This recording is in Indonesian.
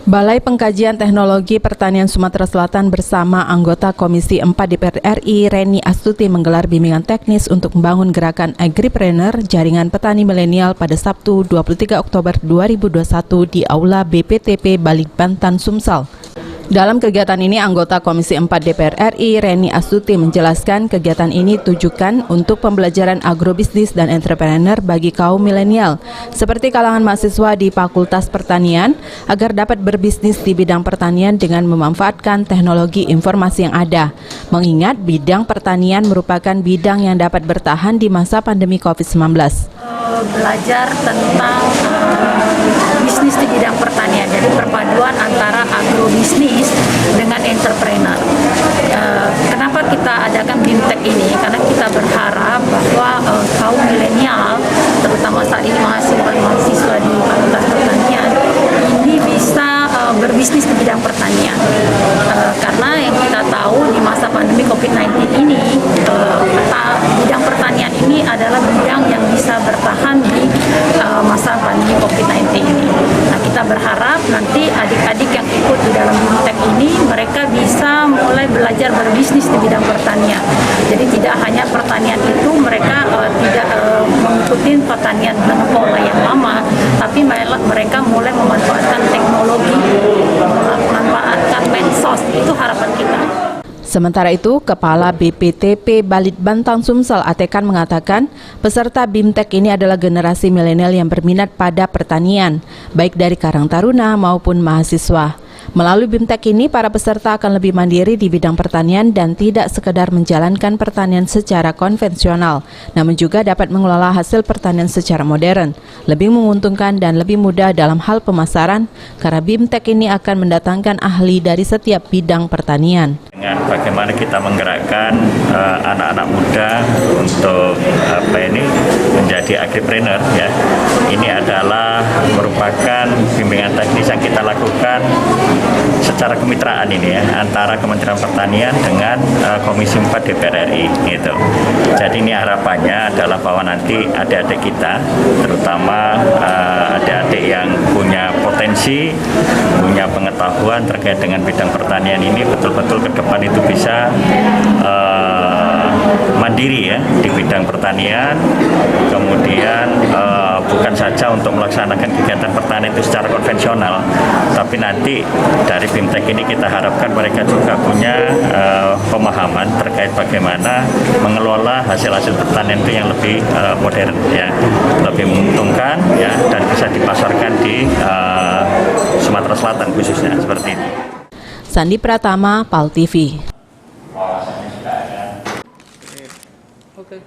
Balai Pengkajian Teknologi Pertanian Sumatera Selatan bersama anggota Komisi 4 DPR RI Reni Astuti menggelar bimbingan teknis untuk membangun gerakan agripreneur jaringan petani milenial pada Sabtu 23 Oktober 2021 di Aula BPTP Balikbantan Sumsel. Dalam kegiatan ini, anggota Komisi 4 DPR RI Reni Astuti menjelaskan kegiatan ini tujukan untuk pembelajaran agrobisnis dan entrepreneur bagi kaum milenial, seperti kalangan mahasiswa di Fakultas Pertanian, agar dapat berbisnis di bidang pertanian dengan memanfaatkan teknologi informasi yang ada. Mengingat bidang pertanian merupakan bidang yang dapat bertahan di masa pandemi COVID-19. Belajar tentang bisnis di bidang pertanian, jadi perpaduan antara agrobisnis dengan entrepreneur. Kenapa kita adakan BIMTEK ini? Karena kita berharap bahwa kaum milenial, terutama saat ini mahasiswa di Fakultas Pertanian, ini bisa berbisnis di bidang pertanian. Karena yang kita tahu di masa pandemi COVID-19 ini, bidang pertanian ini adalah bidang yang bisa bertahan di masa pandemi COVID-19 ini. Nah, kita berharap nanti adik-adik yang ikut di dalam BIMTEK ini, mereka bisa mulai belajar berbisnis di bidang pertanian. Jadi tidak hanya pertanian itu mereka tidak mengikuti pertanian dengan pola yang lama, tapi mereka mulai memanfaatkan teknologi, memanfaatkan medsos. Itu harapan kita. Sementara itu, Kepala BPTP Balikbantan Sumsel Atekan mengatakan peserta BIMTEK ini adalah generasi milenial yang berminat pada pertanian, baik dari Karang Taruna maupun mahasiswa. Melalui BIMTEK ini, para peserta akan lebih mandiri di bidang pertanian dan tidak sekedar menjalankan pertanian secara konvensional, namun juga dapat mengelola hasil pertanian secara modern, lebih menguntungkan dan lebih mudah dalam hal pemasaran, karena BIMTEK ini akan mendatangkan ahli dari setiap bidang pertanian. Dengan bagaimana kita menggerakkan anak-anak muda untuk menjadi agripreneur, ya. Ini adalah merupakan bimbingan teknis yang kita lakukan secara kemitraan ini, ya, antara Kementerian Pertanian dengan Komisi 4 DPR RI gitu. Jadi ini harapannya adalah bahwa nanti adik-adik kita, terutama adik-adik yang punya potensi, punya pengetahuan terkait dengan bidang pertanian ini, betul-betul ke depan itu bisa mandiri, ya, di bidang pertanian. Kemudian bukan saja untuk melaksanakan kegiatan pertanian itu secara konvensional, tapi nanti dari BIMTEK ini kita harapkan mereka juga punya pemahaman terkait bagaimana mengelola hasil-hasil pertanian itu yang lebih modern, ya, lebih menguntungkan, ya, dan bisa dipasarkan di Sumatera Selatan khususnya, seperti ini. Sandi Pratama, PAL TV. Oke.